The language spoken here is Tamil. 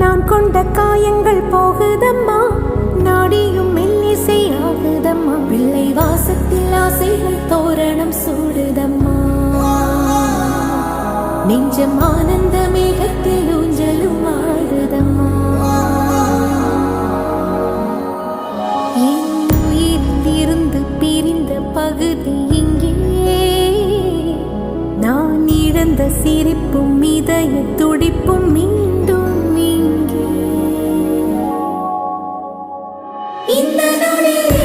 நான் கொண்ட காயங்கள் போகுதம்மா, நாடியும் மெல்லிசை ஆகுதம்மா. பிள்ளை வாசத்தில் ஆசைகள் தோரணம் சூடுதம்மா. நெஞ்சம் ஆனந்த மேகத்தில் ஊஞ்சலும் ஆடுதம்மா. என் உயிரிலிருந்து பிரிந்த பகுதி இங்கே, நான் இழந்த சிரிப்பும் இதய துடிப்பும் மீண்டும் இங்கே. இந்த நொடியில்